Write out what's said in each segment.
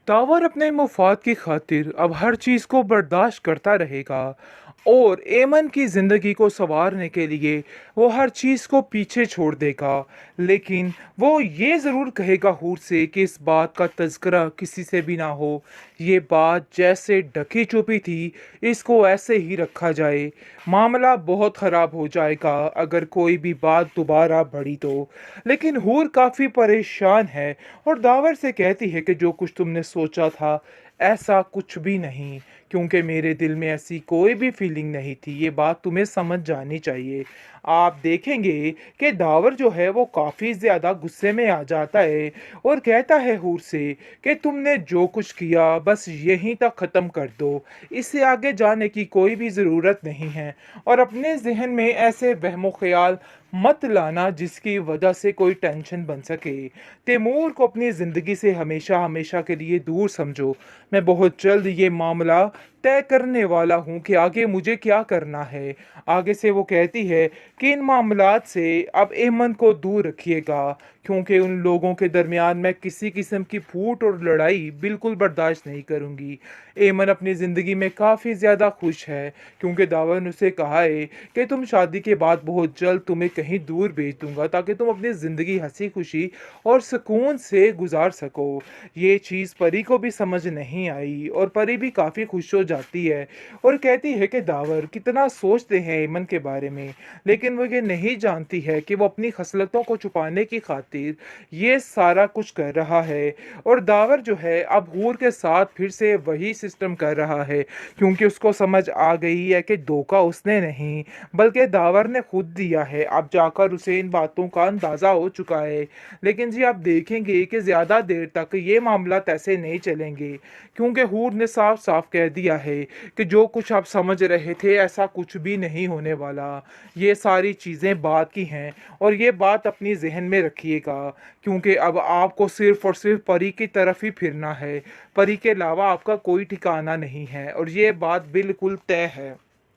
Tower अपने मुफाद की खातिर अब हर चीज़ को बर्दाश्त करता रहेगा और एमन की ज़िंदगी को संवारने के लिए वो हर चीज़ को पीछे छोड़ देगा। लेकिन वो ये ज़रूर कहेगा हूर से कि इस बात का तज़किरा किसी से भी ना हो। ये बात जैसे ढकी छुपी थी, इसको ऐसे ही रखा जाए। मामला बहुत ख़राब हो जाएगा अगर कोई भी बात दोबारा बढ़ी तो। लेकिन हूर काफ़ी परेशान है और दावर से कहती है कि जो कुछ तुमने सोचा था ऐसा कुछ भी नहीं, क्योंकि मेरे दिल में ऐसी कोई भी फीलिंग नहीं थी। ये बात तुम्हें समझ जानी चाहिए। आप देखेंगे कि दावर जो है वो काफ़ी ज़्यादा गुस्से में आ जाता है और कहता है हूर से कि तुमने जो कुछ किया बस यहीं तक ख़त्म कर दो, इससे आगे जाने की कोई भी ज़रूरत नहीं है। और अपने जहन में ऐसे वहमो ख्याल मत लाना जिसकी वजह से कोई टेंशन बन सके। तैमूर को अपनी ज़िंदगी से हमेशा हमेशा के लिए दूर समझो। मैं बहुत जल्द ये मामला तय करने वाला हूँ कि आगे मुझे क्या करना है। आगे से वो कहती है कि इन मामलात से अब अहमद को दूर रखिएगा, क्योंकि उन लोगों के दरमियान मैं किसी किस्म की फूट और लड़ाई बिल्कुल बर्दाश्त नहीं करूँगी। अहमद अपनी ज़िंदगी में काफ़ी ज़्यादा खुश है, क्योंकि दावा ने उसे कहा है कि तुम शादी के बाद बहुत जल्द तुम्हें कहीं दूर भेज दूंगा ताकि तुम अपनी ज़िंदगी हंसी खुशी और सुकून से गुजार सको। ये चीज़ परी को भी समझ नहीं आई और परी भी काफ़ी खुश हो जाती है और कहती है कि दावर कितना सोचते हैं एमन के बारे में, लेकिन वो ये नहीं जानती है कि वो अपनी खसलतों को छुपाने की खातिर ये सारा कुछ कर रहा है। और दावर जो है अब हूर के साथ फिर से वही सिस्टम कर रहा है, क्योंकि उसको समझ आ गई है कि धोखा उसने नहीं बल्कि दावर ने खुद दिया है। अब जाकर उसे इन बातों का अंदाज़ा हो चुका है। लेकिन जी आप देखेंगे कि ज़्यादा देर तक ये मामला ऐसे नहीं चलेंगे, क्योंकि हूर ने साफ साफ कह दिया है कि जो कुछ आप समझ रहे थे ऐसा कुछ भी नहीं होने वाला। ये सारी चीज़ें बात की हैं और ये बात अपनी जहन में रखिएगा, क्योंकि अब आपको सिर्फ और सिर्फ परी की तरफ ही फिरना है। परी के अलावा आपका कोई ठिकाना नहीं है और ये बात बिल्कुल तय है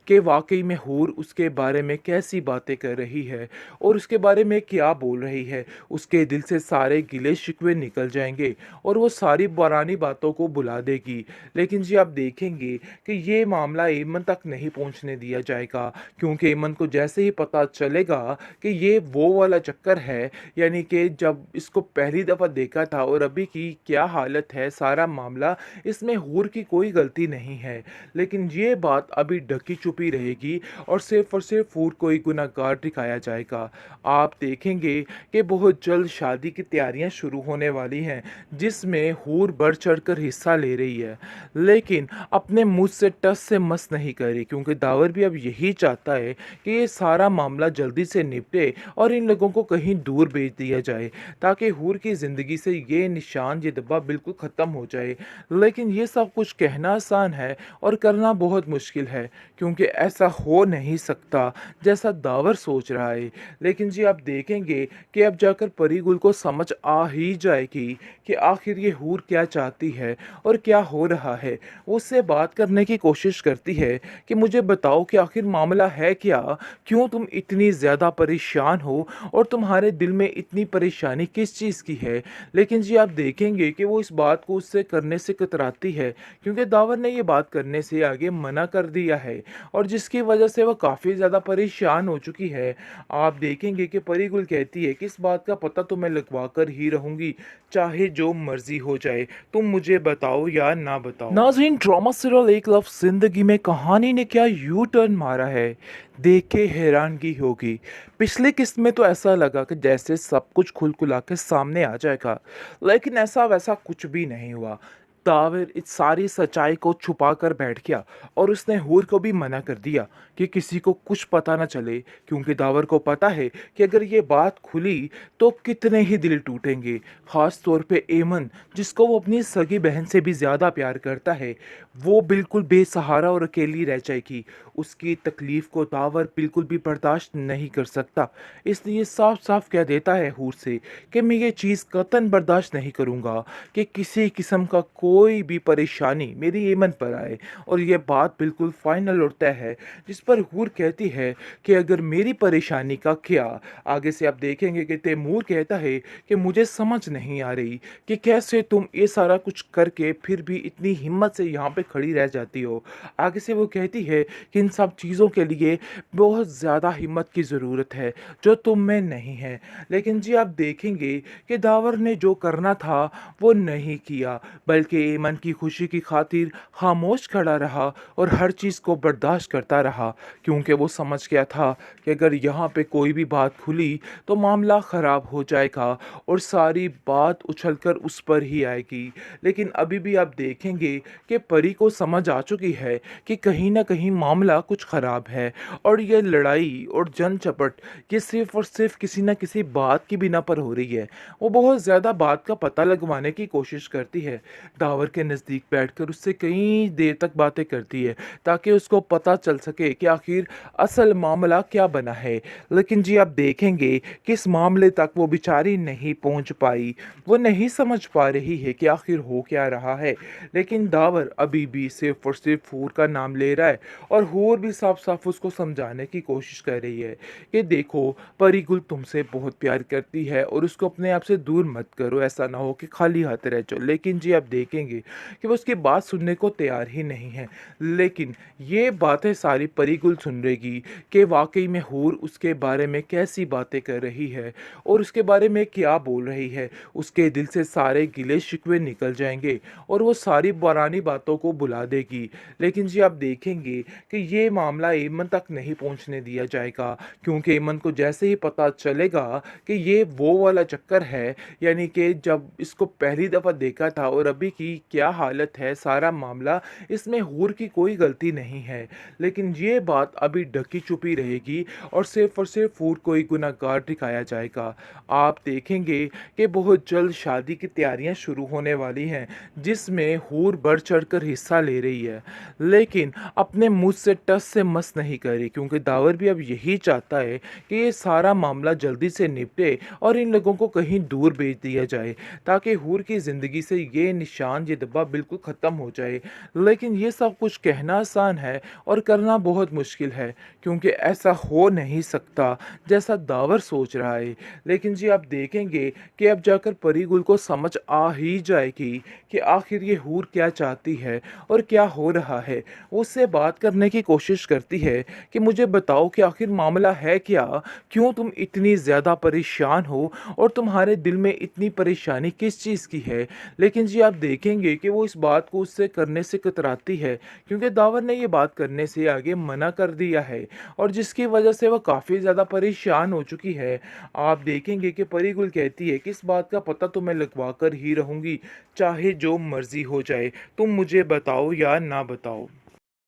कि वाकई में हूर उसके बारे में कैसी बातें कर रही है और उसके बारे में क्या बोल रही है। उसके दिल से सारे गिले शिकवे निकल जाएंगे और वो सारी पुरानी बातों को भुला देगी। लेकिन जी आप देखेंगे कि ये मामला एमन तक नहीं पहुंचने दिया जाएगा, क्योंकि एमन को जैसे ही पता चलेगा कि ये वो वाला चक्कर है, यानी कि जब इसको पहली दफ़ा देखा था और अभी की क्या हालत है, सारा मामला इसमें हूर की कोई गलती नहीं है। लेकिन ये बात अभी ढकी छुपी रहेगी और सिर्फ हूर को ही गुनहगार दिखाया जाएगा। आप देखेंगे कि बहुत जल्द शादी की तैयारियां शुरू होने वाली हैं, जिसमें हूर बढ़ चढ़कर हिस्सा ले रही है, लेकिन अपने मुंह से टस से मस नहीं कर रही, क्योंकि दावर भी अब यही चाहता है कि ये सारा मामला जल्दी से निपटे और इन लोगों को कहीं दूर भेज दिया जाए, ताकि हूर की ज़िंदगी से ये निशान, ये दब्बा बिल्कुल ख़त्म हो जाए। लेकिन ये सब कुछ कहना आसान है और करना बहुत मुश्किल है, क्योंकि ऐसा हो नहीं सकता जैसा दावर सोच रहा है। लेकिन जी आप देखेंगे कि अब जाकर परीगुल को समझ आ ही जाएगी कि आखिर ये हूर क्या चाहती है और क्या हो रहा है। वो उससे बात करने की कोशिश करती है कि मुझे बताओ कि आखिर मामला है क्या, क्यों तुम इतनी ज़्यादा परेशान हो और तुम्हारे दिल में इतनी परेशानी किस चीज़ की है। लेकिन जी आप देखेंगे कि वो इस बात को उससे करने से कतराती है, क्योंकि दावर ने ये बात करने से आगे मना कर दिया है और जिसकी वजह से वो काफ़ी ज़्यादा परेशान हो चुकी है। आप देखेंगे कि परीगुल कहती है कि इस बात का पता तो मैं लगवा कर ही रहूँगी, चाहे जो मर्जी हो जाए, तुम मुझे बताओ या ना बताओ। नाज़रीन, ड्रामा सीरियल एक लफ्ज़ ज़िंदगी में कहानी ने क्या यू टर्न मारा है, देख के हैरानगी होगी। पिछली किस्त में तो ऐसा लगा कि जैसे सब कुछ खुल खुला के सामने आ जाएगा, लेकिन ऐसा वैसा कुछ भी नहीं हुआ। दावर इस सारी सच्चाई को छुपा कर बैठ गया और उसने हूर को भी मना कर दिया कि किसी को कुछ पता न चले, क्योंकि दावर को पता है कि अगर ये बात खुली तो कितने ही दिल टूटेंगे, ख़ास तौर पे एमन, जिसको वो अपनी सगी बहन से भी ज़्यादा प्यार करता है। वो बिल्कुल बेसहारा और अकेली रह जाएगी। उसकी तकलीफ़ को दावर बिल्कुल भी बर्दाश्त नहीं कर सकता, इसलिए साफ साफ कह देता है हूर से कि मैं ये चीज़ कतन बर्दाश्त नहीं करूँगा कि किसी किस्म का कोई भी परेशानी मेरी एमन पर आए, और ये बात बिल्कुल फाइनल और तय है। जिस पर हूर कहती है कि अगर मेरी परेशानी का क्या। आगे से आप देखेंगे कि तैमूर कहता है कि मुझे समझ नहीं आ रही कि कैसे तुम ये सारा कुछ करके फिर भी इतनी हिम्मत से यहाँ पे खड़ी रह जाती हो। आगे से वो कहती है कि इन सब चीज़ों के लिए बहुत ज़्यादा हिम्मत की ज़रूरत है जो तुम में नहीं है। लेकिन जी आप देखेंगे कि दावर ने जो करना था वो नहीं किया, बल्कि एमन की खुशी की खातिर खामोश खड़ा रहा और हर चीज़ को बर्दाश्त करता रहा, क्योंकि वो समझ गया था कि अगर यहाँ पे कोई भी बात खुली तो मामला ख़राब हो जाएगा और सारी बात उछलकर उस पर ही आएगी। लेकिन अभी भी आप देखेंगे कि परी को समझ आ चुकी है कि कहीं ना कहीं मामला कुछ ख़राब है, और ये लड़ाई और जन चपट ये सिर्फ और सिर्फ किसी न किसी बात की बिना पर हो रही है। वो बहुत ज़्यादा बात का पता लगवाने की कोशिश करती है, दावर के नज़दीक बैठकर उससे कई देर तक बातें करती है ताकि उसको पता चल सके कि आखिर असल मामला क्या बना है। लेकिन जी आप देखेंगे कि इस मामले तक वो बेचारी नहीं पहुंच पाई, वो नहीं समझ पा रही है कि आखिर हो क्या रहा है। लेकिन दावर अभी भी सिर्फ और सिर्फ हूर का नाम ले रहा है, और हूर भी साफ साफ उसको समझाने की कोशिश कर रही है कि देखो, परी गुल तुमसे बहुत प्यार करती है और उसको अपने आप से दूर मत करो, ऐसा ना हो कि खाली हाथ रह जाओ। लेकिन जी आप देखेंगे कि वो उसकी बात सुनने को तैयार ही नहीं है। लेकिन ये बातें सारी परी गुल सुन रहेगी कि वाकई में हूर उसके बारे में कैसी बातें कर रही है और उसके बारे में क्या बोल रही है। उसके दिल से सारे गिले शिकवे निकल जाएंगे और वो सारी पुरानी बातों को भुला देगी। लेकिन जी आप देखेंगे कि ये मामला एमन तक नहीं पहुंचने दिया जाएगा, क्योंकि एमन को जैसे ही पता चलेगा कि ये वो वाला चक्कर है, यानी कि जब इसको पहली दफ़ा देखा था और अभी की क्या हालत है, सारा मामला इसमें हूर की कोई गलती नहीं है। लेकिन ये बात अभी ढकी छुपी रहेगी और सिर्फ हूर को ही गुनहगार दिखाया जाएगा। आप देखेंगे कि बहुत जल्द शादी की तैयारियां शुरू होने वाली हैं, जिसमें हूर बढ़ चढ़कर हिस्सा ले रही है, लेकिन अपने मुंह से टस से मस नहीं कर रही, क्योंकि दावर भी अब यही चाहता है कि ये सारा मामला जल्दी से निपटे और इन लोगों को कहीं दूर भेज दिया जाए, ताकि हूर की ज़िंदगी से ये निशान, ये दब्बा बिल्कुल ख़त्म हो जाए। लेकिन ये सब कुछ कहना आसान है और करना बहुत मुश्किल है, क्योंकि ऐसा हो नहीं सकता जैसा दावर सोच रहा है। लेकिन जी आप देखेंगे कि अब जाकर परी गुल को समझ आ ही जाएगी कि आखिर ये हूर क्या चाहती है और क्या हो रहा है। वो उससे बात करने की कोशिश करती है कि मुझे बताओ कि आखिर मामला है क्या, क्यों तुम इतनी ज़्यादा परेशान हो और तुम्हारे दिल में इतनी परेशानी किस चीज़ की है। लेकिन जी आप देखेंगे कि वो इस बात को उससे करने से कतराती है, क्योंकि दावर ने ये बात करने से आगे मना कर दिया है, और जिसकी वजह से वह काफ़ी ज़्यादा परेशान हो चुकी है। आप देखेंगे कि परी गुल कहती है कि इस बात का पता तो मैं लगवा कर ही रहूँगी, चाहे जो मर्ज़ी हो जाए, तुम मुझे बताओ या ना बताओ।